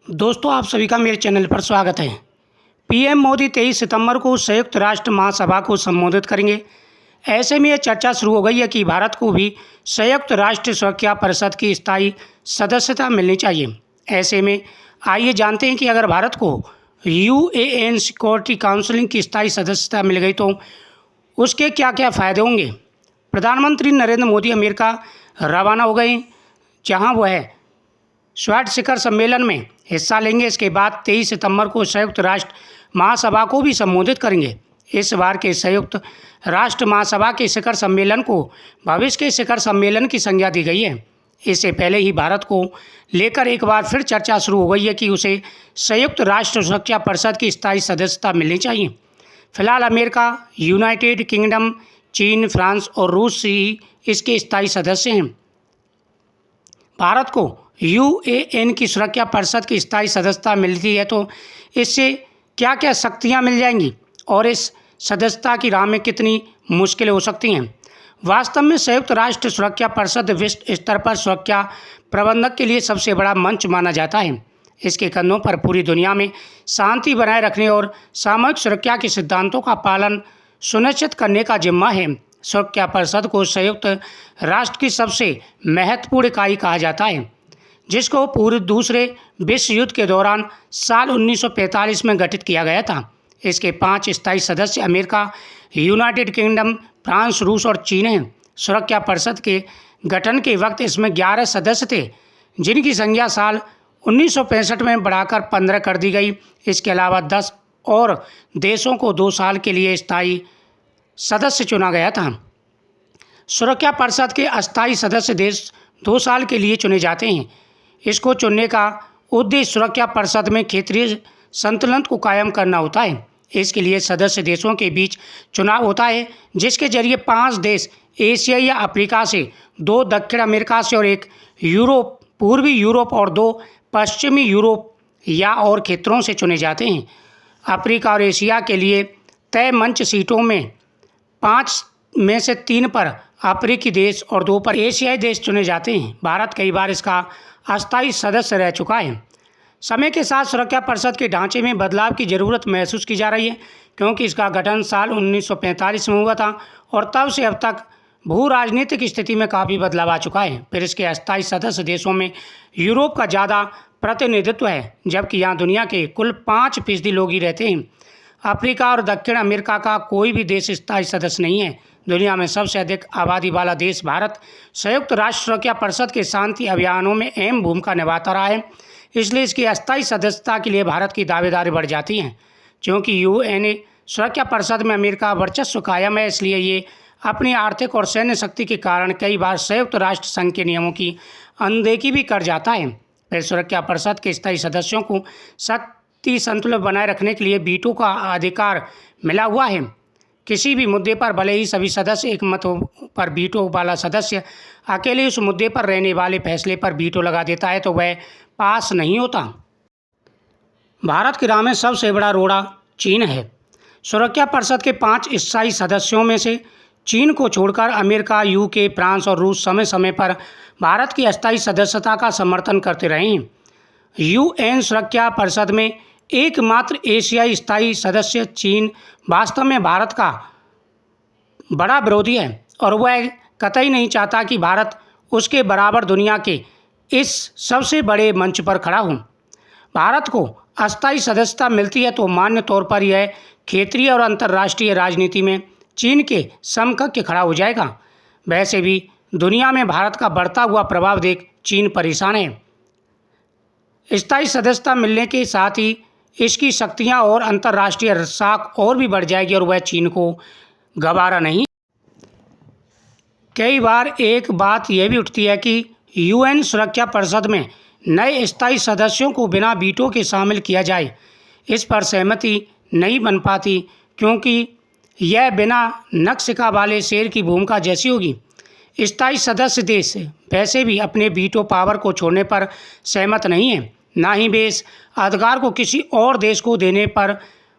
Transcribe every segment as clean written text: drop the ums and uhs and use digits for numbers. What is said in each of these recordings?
दोस्तों, आप सभी का मेरे चैनल पर स्वागत है। पीएम मोदी 23 सितंबर को संयुक्त राष्ट्र महासभा को संबोधित करेंगे। ऐसे में यह चर्चा शुरू हो गई है कि भारत को भी संयुक्त राष्ट्र सुरक्षा परिषद की स्थायी सदस्यता मिलनी चाहिए। ऐसे में आइए जानते हैं कि अगर भारत को यूएन सिक्योरिटी काउंसिल की स्थायी सदस्यता मिल गई तो उसके क्या क्या फ़ायदे होंगे। प्रधानमंत्री नरेंद्र मोदी अमेरिका रवाना हो गए, जहां वह स्वैट शिखर सम्मेलन में हिस्सा लेंगे। इसके बाद 23 सितंबर को संयुक्त राष्ट्र महासभा को भी संबोधित करेंगे। इस बार के संयुक्त राष्ट्र महासभा के शिखर सम्मेलन को भविष्य के शिखर सम्मेलन की संज्ञा दी गई है। इससे पहले ही भारत को लेकर एक बार फिर चर्चा शुरू हो गई है कि उसे संयुक्त राष्ट्र सुरक्षा परिषद की स्थायी सदस्यता मिलनी चाहिए। फिलहाल अमेरिका, यूनाइटेड किंगडम, चीन, फ्रांस और रूस ही इसके स्थायी सदस्य हैं। भारत को यूएन की सुरक्षा परिषद की स्थायी सदस्यता मिलती है तो इससे क्या क्या शक्तियां मिल जाएंगी और इस सदस्यता की राह में कितनी मुश्किलें हो सकती हैं। वास्तव में संयुक्त राष्ट्र सुरक्षा परिषद विश्व स्तर पर सुरक्षा प्रबंधक के लिए सबसे बड़ा मंच माना जाता है। इसके कंधों पर पूरी दुनिया में शांति बनाए रखने और सामूहिक सुरक्षा के सिद्धांतों का पालन सुनिश्चित करने का जिम्मा है। सुरक्षा परिषद को संयुक्त राष्ट्र की सबसे महत्वपूर्ण इकाई कहा जाता है, जिसको पूरे दूसरे विश्व युद्ध के दौरान साल 1945 में गठित किया गया था। इसके 5 स्थायी सदस्य अमेरिका, यूनाइटेड किंगडम, फ्रांस, रूस और चीन हैं। सुरक्षा परिषद के गठन के वक्त इसमें 11 सदस्य थे, जिनकी संख्या साल 1965 में बढ़ाकर 15 कर दी गई। इसके अलावा 10 और देशों को 2 साल के लिए स्थायी सदस्य चुना गया था। सुरक्षा परिषद के अस्थायी सदस्य देश 2 साल के लिए चुने जाते हैं। इसको चुनने का उद्देश्य सुरक्षा परिषद में क्षेत्रीय संतुलन को कायम करना होता है। इसके लिए सदस्य देशों के बीच चुनाव होता है, जिसके जरिए 5 देश एशिया या अफ्रीका से, 2 दक्षिण अमेरिका से और 1 यूरोप, पूर्वी यूरोप और 2 पश्चिमी यूरोप या और क्षेत्रों से चुने जाते हैं। अफ्रीका और एशिया के लिए तय मंच सीटों में 5 में से 3 पर अफ्रीकी देश और 2 पर एशियाई देश चुने जाते हैं। भारत कई बार इसका अस्थायी सदस्य रह चुका है। समय के साथ सुरक्षा परिषद के ढांचे में बदलाव की ज़रूरत महसूस की जा रही है, क्योंकि इसका गठन साल 1945 में हुआ था और तब से अब तक भू राजनीतिक स्थिति में काफ़ी बदलाव आ चुका है। फिर इसके अस्थायी सदस्य देशों में यूरोप का ज़्यादा प्रतिनिधित्व है, जबकि यहाँ दुनिया के कुल 5% लोग ही रहते हैं। अफ्रीका और दक्षिण अमेरिका का कोई भी देश स्थायी सदस्य नहीं है। दुनिया में सबसे अधिक आबादी वाला देश भारत संयुक्त राष्ट्र सुरक्षा परिषद के शांति अभियानों में अहम भूमिका निभाता रहा है। इसलिए इसकी अस्थायी सदस्यता के लिए भारत की दावेदारी बढ़ जाती हैं। क्योंकि यूएन सुरक्षा परिषद में अमेरिका वर्चस्व कायम है, इसलिए ये अपनी आर्थिक और सैन्य शक्ति के कारण कई बार संयुक्त राष्ट्र संघ के नियमों की अनदेखी भी कर जाता है। फिर सुरक्षा परिषद के स्थायी सदस्यों को शक्ति संतुलन बनाए रखने के लिए वीटो का अधिकार मिला हुआ है। किसी भी मुद्दे पर भले ही सभी सदस्य एक मत पर वीटो वाला सदस्य अकेले उस मुद्दे पर रहने वाले फैसले पर वीटो लगा देता है तो वह पास नहीं होता। भारत की राह में सबसे बड़ा रोड़ा चीन है। सुरक्षा परिषद के 5 स्थायी सदस्यों में से चीन को छोड़कर अमेरिका, यूके, फ्रांस और रूस समय समय पर भारत की अस्थायी सदस्यता का समर्थन करते रहे हैं। यूएन सुरक्षा परिषद में एकमात्र एशियाई स्थायी सदस्य चीन वास्तव में भारत का बड़ा विरोधी है और वह कतई नहीं चाहता कि भारत उसके बराबर दुनिया के इस सबसे बड़े मंच पर खड़ा हो। भारत को अस्थायी सदस्यता मिलती है तो मान्य तौर पर यह क्षेत्रीय और अंतर्राष्ट्रीय राजनीति में चीन के समकक्ष खड़ा हो जाएगा। वैसे भी दुनिया में भारत का बढ़ता हुआ प्रभाव देख चीन परेशान है। स्थायी सदस्यता मिलने के साथ ही इसकी शक्तियां और अंतर्राष्ट्रीय साख और भी बढ़ जाएगी और वह चीन को गवारा नहीं। कई बार एक बात यह भी उठती है कि यूएन सुरक्षा परिषद में नए स्थायी सदस्यों को बिना वीटो के शामिल किया जाए। इस पर सहमति नहीं बन पाती, क्योंकि यह बिना नक्शिका वाले शेर की भूमिका जैसी होगी। स्थायी सदस्य देश वैसे भी अपने वीटो पावर को छोड़ने पर सहमत नहीं है, ना ही वे इस अधिकार को किसी और देश को देने पर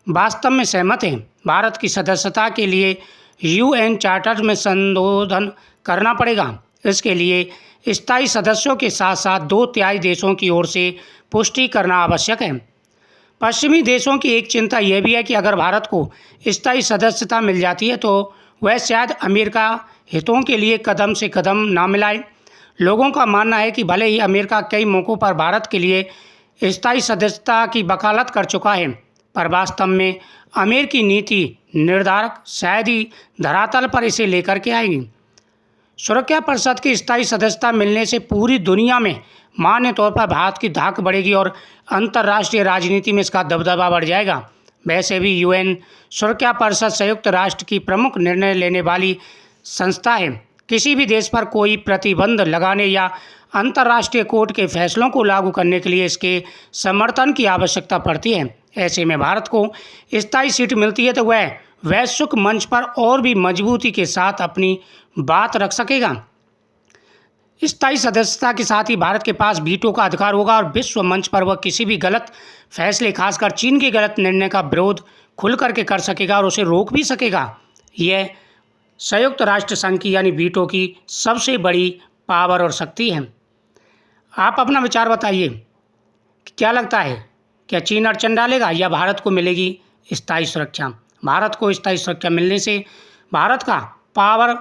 वास्तव में सहमत हैं। भारत की सदस्यता के लिए यूएन चार्टर में संशोधन करना पड़ेगा। इसके लिए स्थायी सदस्यों के साथ साथ 2/3 देशों की ओर से पुष्टि करना आवश्यक है। पश्चिमी देशों की एक चिंता यह भी है कि अगर भारत को स्थायी सदस्यता मिल जाती है तो वह शायद अमेरिका हितों के लिए कदम से कदम ना मिलाए। लोगों का मानना है कि भले ही अमेरिका कई मौक़ों पर भारत के लिए स्थायी सदस्यता की वकालत कर चुका है, पर वास्तव में अमेरिकी नीति निर्धारक शायद ही धरातल पर इसे लेकर के आएंगी। सुरक्षा परिषद की स्थायी सदस्यता मिलने से पूरी दुनिया में मान्य तौर पर भारत की धाक बढ़ेगी और अंतर्राष्ट्रीय राजनीति में इसका दबदबा बढ़ जाएगा। वैसे भी यूएन सुरक्षा परिषद संयुक्त राष्ट्र की प्रमुख निर्णय लेने वाली संस्था है। किसी भी देश पर कोई प्रतिबंध लगाने या अंतर्राष्ट्रीय कोर्ट के फैसलों को लागू करने के लिए इसके समर्थन की आवश्यकता पड़ती है। ऐसे में भारत को स्थायी सीट मिलती है तो वह वैश्विक मंच पर और भी मजबूती के साथ अपनी बात रख सकेगा। स्थायी सदस्यता के साथ ही भारत के पास वीटो का अधिकार होगा और विश्व मंच पर वह किसी भी गलत फैसले, खासकर चीन के गलत निर्णय का विरोध खुल करके कर सकेगा और उसे रोक भी सकेगा। यह संयुक्त राष्ट्र संघ की यानी वीटो की सबसे बड़ी पावर और शक्ति है। आप अपना विचार बताइए कि क्या लगता है, क्या चीन अड़चन डालेगा या भारत को मिलेगी स्थायी सुरक्षा? भारत को स्थायी सुरक्षा मिलने से भारत का पावर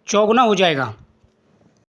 चौगुना हो जाएगा।